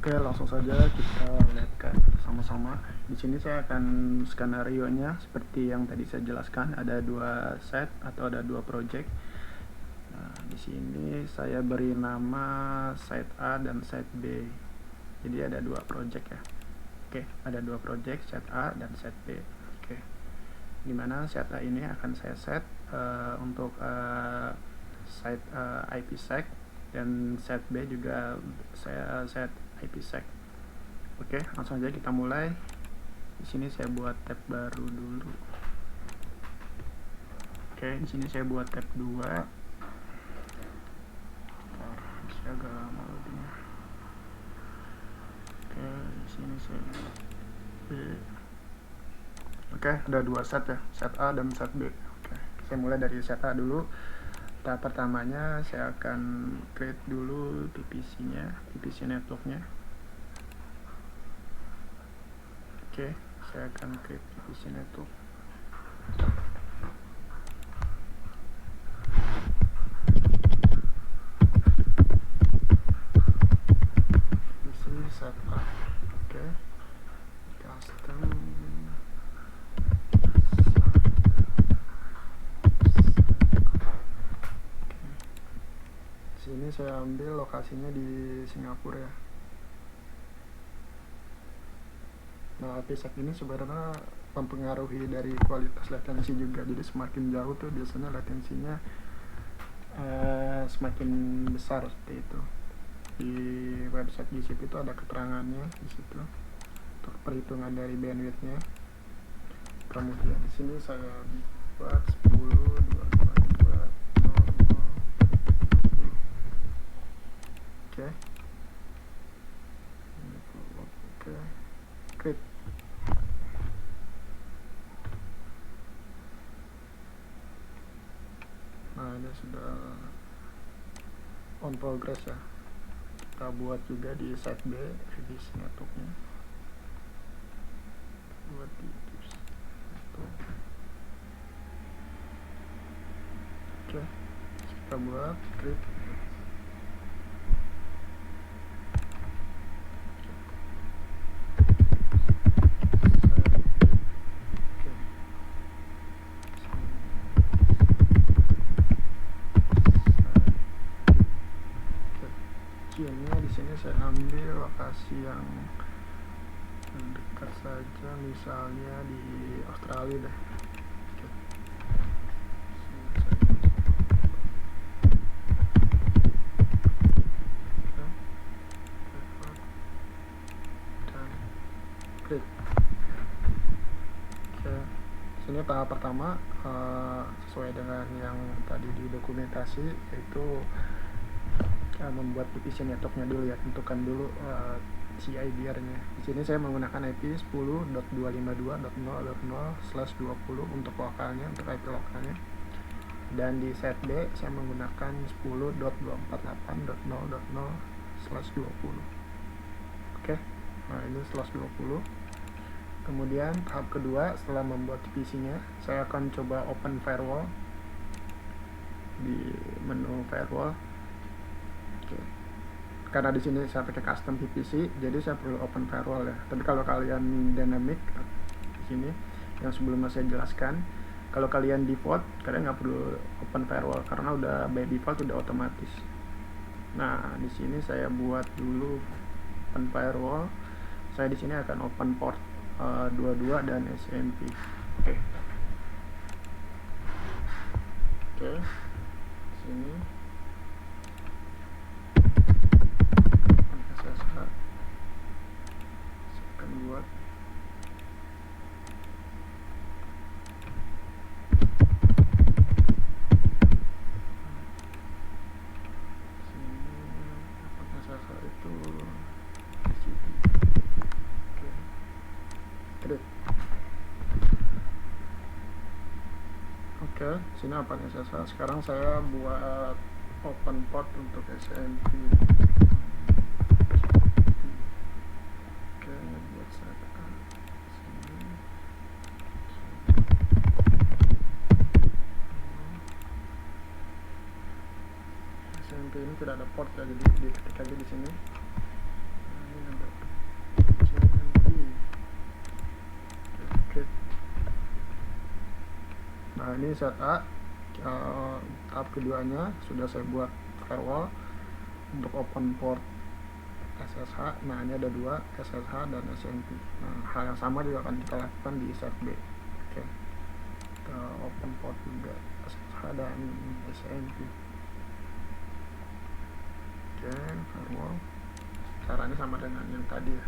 Oke, langsung saja kita lihat sama-sama. Di sini saya akan skenario-nya seperti yang tadi saya jelaskan, ada dua set atau ada dua project. Nah, di sini saya beri nama set A dan set B. Jadi ada dua project ya. Oke, ada dua project, set A dan set B. Oke. Dimana set A ini akan saya set untuk site IPsec, dan set B juga saya set IPsec. Oke, langsung aja kita mulai. Di sini saya buat tab baru dulu. Oke, di sini saya buat tab 2. Bisa agak lama loadingnya. Oke, di sini saya buat B. Oke, ada dua set ya, set A dan set B. Oke, saya mulai dari set A dulu. Tahap pertamanya saya akan create dulu PPC-nya, PPC network-nya. Oke, saya akan create PPC network. PPC set A. Oke, custom. Sini saya ambil lokasinya di Singapura ya. Nah, IPsec ini sebenarnya mempengaruhi dari kualitas latensi juga. Jadi semakin jauh tuh biasanya latensinya semakin besar seperti itu. Di website GCP itu ada keterangannya di situ untuk perhitungan dari bandwidth-nya. Kemudian di sini saya buat 10, 22, 0. Oke. Oke. Create. Nah, ini sudah on progress ya. Kita buat juga di set B, revisi network-nya. Buat di tips network. Oke, kita buat create. Di sini saya ambil lokasi yang dekat saja, misalnya di Australia deh. Oke. Dan klik. Oke. Sini tahap pertama sesuai dengan yang tadi di dokumentasi, yaitu membuat PPC network-nya dulu ya, tentukan dulu CIDR-nya. Di sini saya menggunakan IP 10.252.0.0/20 untuk lokalnya, untuk IP lokalnya. Dan di set B saya menggunakan 10.248.0.0/20. Oke. Nah, ini /20. Kemudian tahap kedua, setelah membuat PPC-nya, saya akan coba open firewall di menu firewall. Oke. Karena di sini saya pakai custom PPC, jadi saya perlu open firewall ya. Tapi kalau kalian dynamic di sini yang sebelumnya saya jelaskan, kalau kalian default, kalian nggak perlu open firewall karena udah by default udah otomatis. Nah, di sini saya buat dulu open firewall. Saya di sini akan open port 22 dan SMP. Oke. Oke. Sini. Saya akan buat itu oke, sini apa SSH. Sekarang saya buat open port untuk SMP. Oke, buat setup sini. SMP ini tidak ada port ya, jadi diketik aja di sini. Nah, ini nanti ini set A. Tahap keduanya sudah saya buat firewall untuk open port SSH. Nah, ini ada dua, SSH dan SMP. Nah, hal yang sama juga akan kita lakukan di set B. Oke, kita open port juga SSH dan SMP. Oke, firewall. Caranya sama dengan yang tadi ya.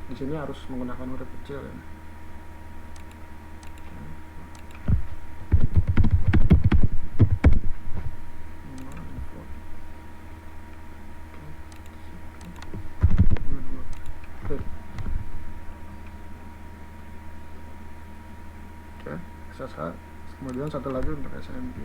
Di sini harus menggunakan huruf kecil ya. SSH, kemudian satu lagi untuk SMP.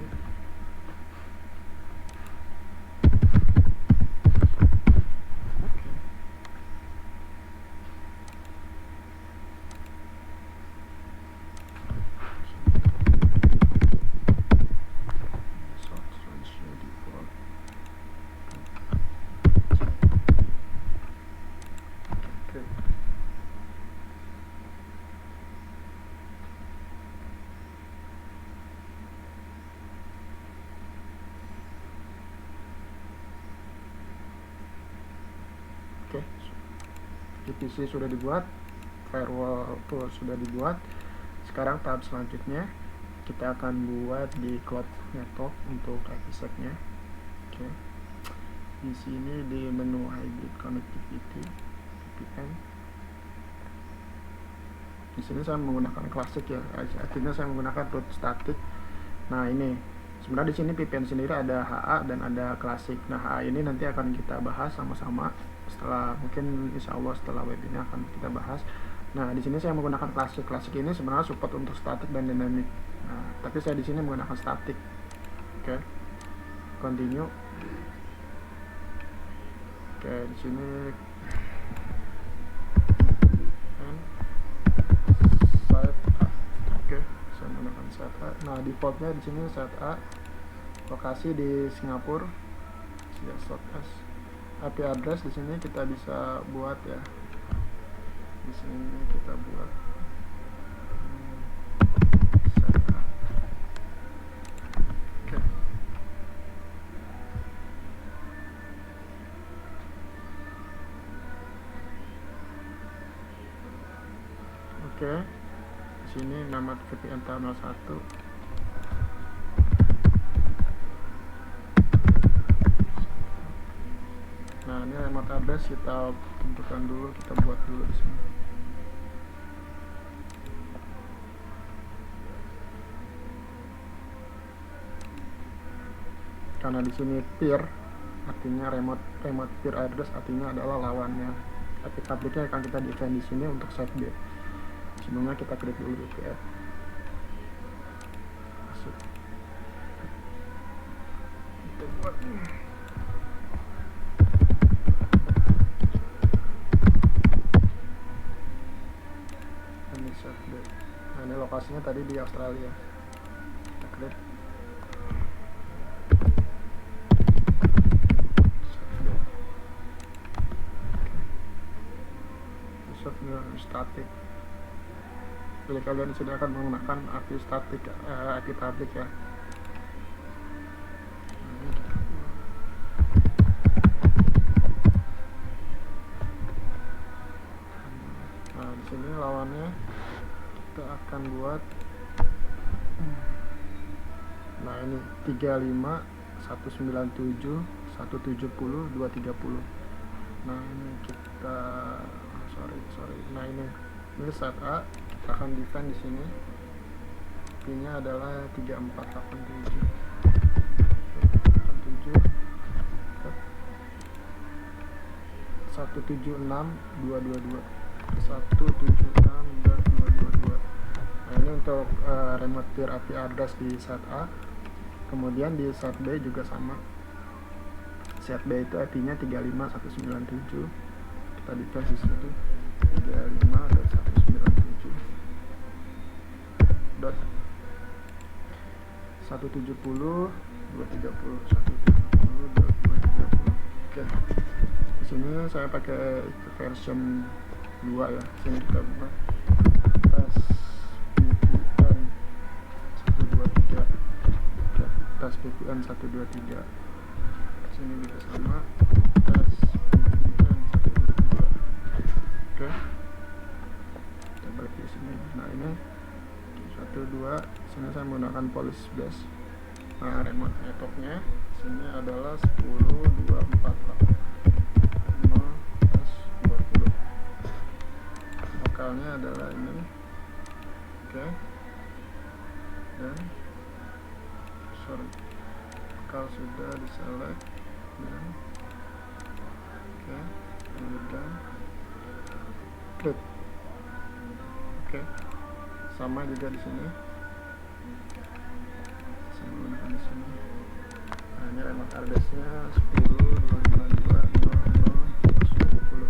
Oke, VPC sudah dibuat, firewall tool sudah dibuat. Sekarang tahap selanjutnya kita akan buat di cloud network untuk IPsec-nya. Oke, di sini di menu hybrid connectivity VPN. Di sini saya menggunakan klasik ya, artinya saya menggunakan root static. Nah, ini sebenarnya di sini VPN sendiri ada HA dan ada klasik. Nah, HA ini nanti akan kita bahas sama-sama setelah, mungkin insya Allah setelah web ini akan kita bahas. Nah, di sini saya menggunakan klasik. Klasik ini sebenarnya support untuk statik dan dynamic. Nah, tapi saya di sini menggunakan statik. Oke, continue. Oke, di sini set A. Oke, saya menggunakan set A. Nah, defaultnya di sini set A. Lokasi di Singapura. CS.S. IP address di sini kita bisa buat ya. Di sini kita buat set A. Oke. Oke. Di sini nama VPN terminal 1. Nah, ini remote address kita tentukan dulu, kita buat dulu di sini. Karena di sini peer, artinya remote peer address artinya adalah lawannya. Tapi publiknya akan kita define di sini untuk set B. Sebelumnya kita klik dulu VPN. Masuk. Kita buat set B. Nah, ini lokasinya tadi di Australia. Kita klik set B. Static. Jadi kalian di sini akan menggunakan IP static, IP public ya. Nah, di sini lawannya kita akan buat. Nah, ini 35 197 170 230. Nah, ini kita sorry. Nah, ini set A. Kita akan define di sini. P-nya adalah 3487. 176.222. 176.222. Nah, ini untuk remote peer IP address di set A. Kemudian di set B juga sama. Set B itu IP-nya 35197. Kita define di situ 35.197. 170 230. 170 230. Oke. Di sini saya pakai version 2 ya. Sini kita buat tes VPN 123. Oke, tes VPN 123. Sini juga sama, tes VPN 123. Oke, kita balik di sini. Nah ini 1 2, sini saya menggunakan police base. Nah remote networknya sini adalah 10 2 4 0 tes 20. Lokalnya adalah ini. Oke, dan sorry, lokal sudah diselect dan oke, dan klik. Oke, sama juga di sini. Saya menggunakan di sini. Nah ini remote address-nya 10 252 00 10.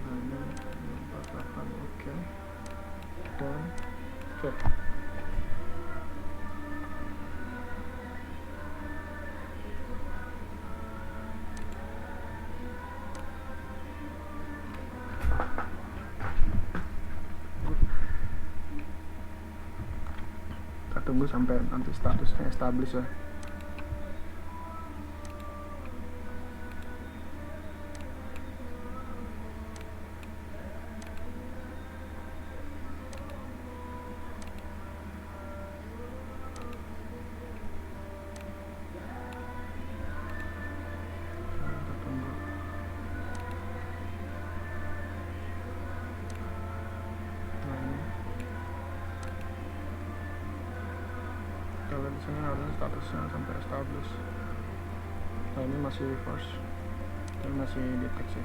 Nah ini 248. Oke, dan oke. Kita tunggu sampai nanti statusnya establish ya. Kita tunggu. Nah ini kalau di sini harusnya statusnya sampai establish. Nah ini masih reverse, ini masih deteksi.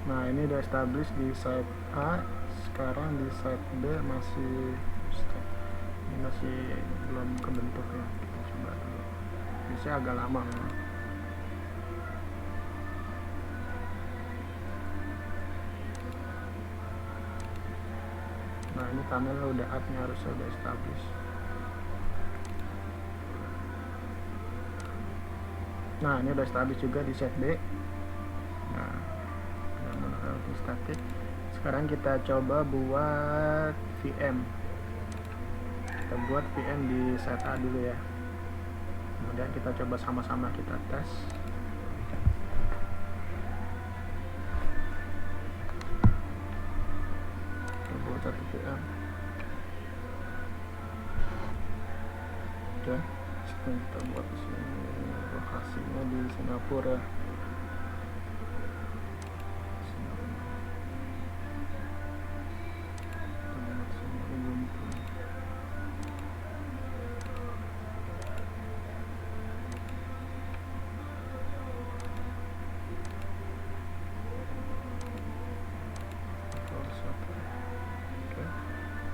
Nah ini udah establish di site A, sekarang di site B masih stuck. Ini masih belum kebentuk ya. Kita coba dulu. Biasanya agak lama memang. Nah ini tunnel udah up-nya harusnya udah establish. Nah ini udah establish juga di set B. Nah udah menggunakan static. Sekarang kita coba buat VM. Kita buat VM di set A dulu ya. Kemudian kita coba sama-sama kita tes. Kita buat satu VM. Oke, sekarang kita buat di sini. Lokasinya di Singapura.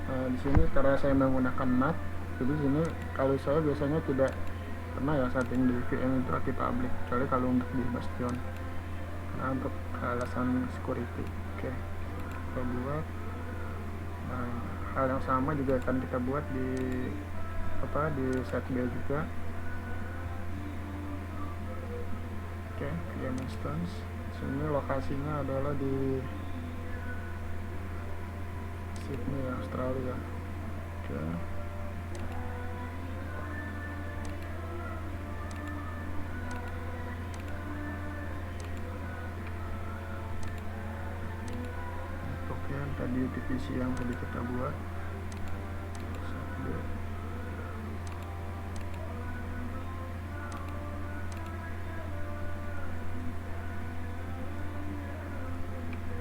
Nah, di sini karena saya menggunakan NAT, jadi sini kalau saya biasanya tidak pernah ya setting di VM itu aktif public, kecuali kalau untuk di Bastion, karena untuk alasan security. Oke, kita buat. Nah, hal yang sama juga akan kita buat di di set B juga. Oke, VM instance. Sini lokasinya adalah di Sydney, Australia. Oke. Oke, tadi divisi yang tadi kita buat.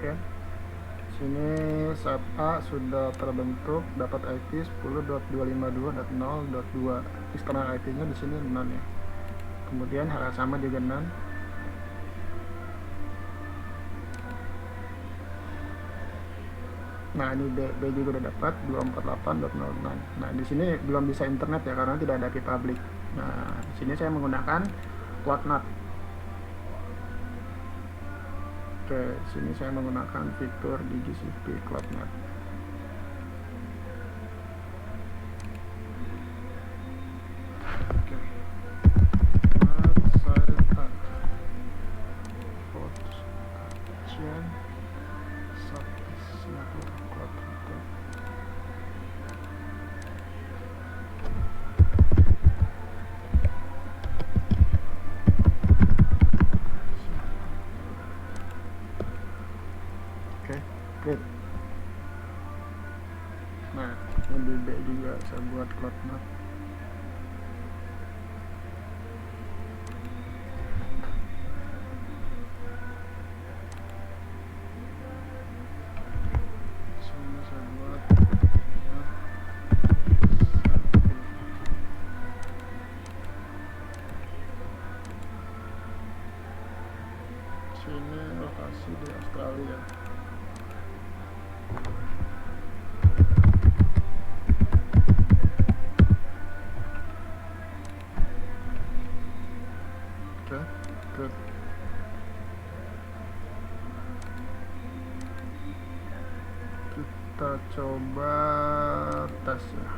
Oke. Sini set A sudah terbentuk, dapat IP 10.252.0.2. External IP-nya di sini none ya. Kemudian hal yang sama juga none. Nah ini B juga udah dapat 248.0.6. Nah di sini belum bisa internet ya karena tidak ada IP public. Nah di sini saya menggunakan CloudNAT. Oke, sini saya menggunakan fitur di GCP CloudNAT. Oke. Nah, saya Nah, yang di B juga saya buat cloud map. Sini saya buat map 1. Sini lokasi di Australia. Oke, good. Kita coba tes ya.